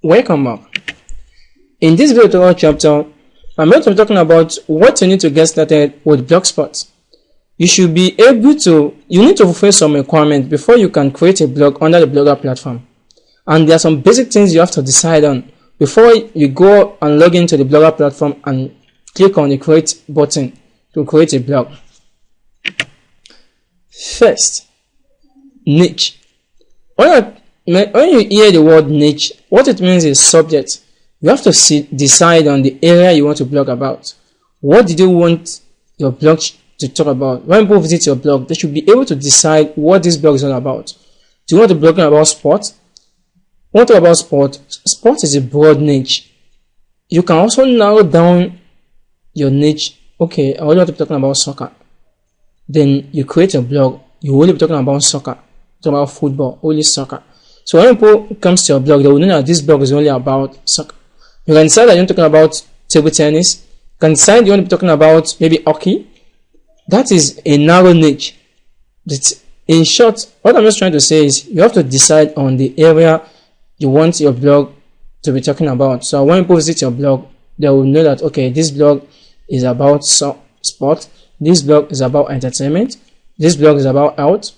Welcome back. In this video tutorial chapter, I'm going to be talking about what you need to get started with blogspot. You need to fulfill some requirements before you can create a blog under the Blogger platform. And there are some basic things you have to decide on before you go and log into the Blogger platform and click on the create button to create a blog. First, niche. When you hear the word niche, what it means is subject. You have to decide on the area you want to blog about. What did you want your blog to talk about? When people visit your blog, they should be able to decide what this blog is all about. Do you want to blog about sport? Want to talk about sport? Sport is a broad niche. You can also narrow down your niche. Okay, I only want to be talking about soccer. Then you create a blog. You will only be talking about soccer, talking about football, only soccer. So when people comes to your blog, they will know that this blog is only about soccer. You can decide that you're talking about table tennis. You can decide you want to be talking about maybe hockey. That is a narrow niche. In short, what I'm just trying to say is you have to decide on the area you want your blog to be talking about. So when people visit your blog, they will know that, okay, this blog is about sport. This blog is about entertainment. This blog is about health.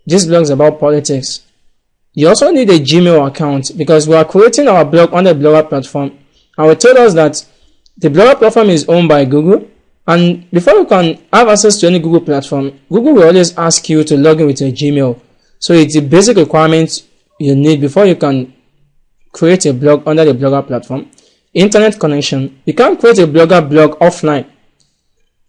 This blog is about politics. You also need a Gmail account because we are creating our blog on the Blogger platform. And we told us that the Blogger platform is owned by Google. And before you can have access to any Google platform, Google will always ask you to log in with your Gmail. So it's the basic requirements you need before you can create a blog under the Blogger platform. Internet connection. You can't create a blog offline.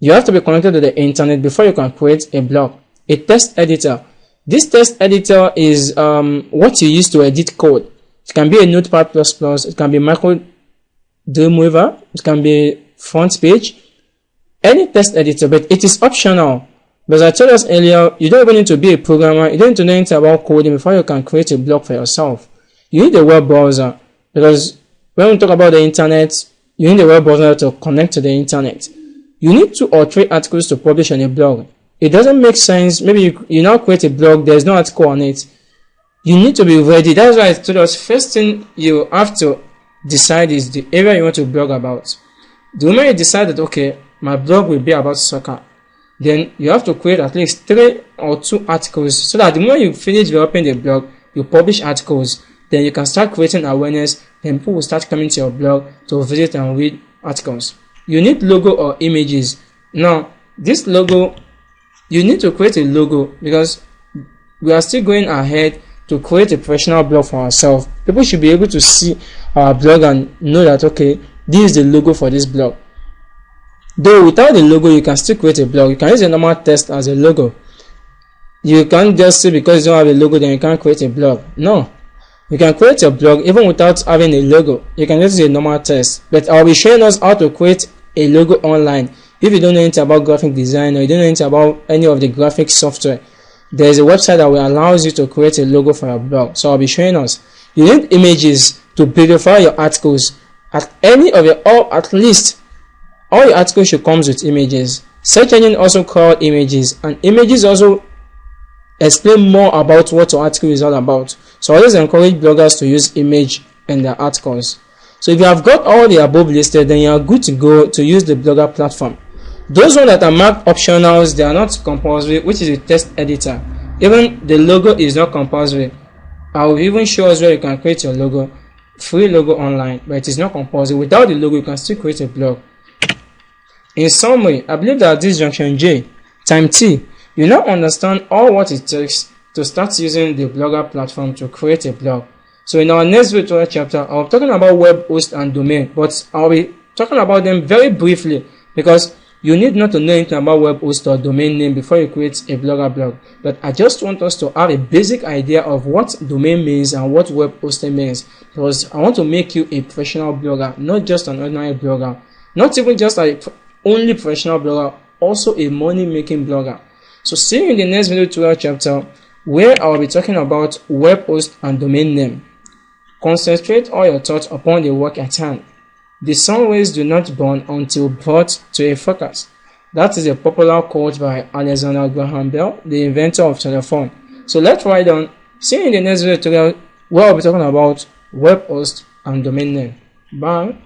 You have to be connected to the internet before you can create a blog. A text editor. This text editor is what you use to edit code. It can be a Notepad++, it can be Micro Dreamweaver, it can be front page, any text editor, but it is optional. But as I told us earlier, you don't even need to be a programmer, you don't need to know anything about coding before you can create a blog for yourself. You need a web browser, because when we talk about the internet, you need a web browser to connect to the internet. You need 2 or 3 articles to publish on a blog. It doesn't make sense. Maybe you now create a blog, there's no article on it. You need to be ready. That's why I told us first thing you have to decide is the area you want to blog about. The moment you decide that, okay, my blog will be about soccer, then you have to create at least 3 or 2 articles so that the moment you finish developing the blog, you publish articles. Then you can start creating awareness. Then people will start coming to your blog to visit and read articles. You need logo or images. Now, this logo, you need to create a logo because we are still going ahead to create a professional blog for ourselves. People should be able to see our blog and know that, okay, this is the logo for this blog. Though without the logo, you can still create a blog. You can use a normal text as a logo. You can't just say because you don't have a logo, then you can't create a blog. No. You can create a blog even without having a logo. You can just use a normal text. But I'll be showing us how to create a logo online. If you don't know anything about graphic design or you don't know anything about any of the graphic software, there's a website that will allow you to create a logo for your blog. So I'll be showing us. You need images to beautify your articles. At least all your articles should come with images. Search engine also call images, and images also explain more about what your article is all about. So I always encourage bloggers to use image in their articles. So if you have got all the above listed, then you are good to go to use the Blogger platform. Those ones that are marked optionals, they are not compulsory, which is a text editor. Even the logo is not compulsory. I will even show us where you can create your logo, free logo online, but it is not compulsory. Without the logo, you can still create a blog. In summary, I believe that at this junction J, time T, you now understand all what it takes to start using the Blogger platform to create a blog. So in our next tutorial chapter, I'll be talking about web host and domain, but I'll be talking about them very briefly because you need not to know anything about web host or domain name before you create a Blogger blog. But I just want us to have a basic idea of what domain means and what web hosting means, because I want to make you a professional blogger, not just an ordinary blogger, not even just a only professional blogger, also a money-making blogger. So see you in the next video tutorial chapter where I will be talking about web host and domain name. Concentrate all your thoughts upon the work at hand. The sun rays do not burn until brought to a focus. That is a popular quote by Alexander Graham Bell, the inventor of telephone. So let's write down. See you in the next video tutorial where I'll be talking about web host and domain name. Bye.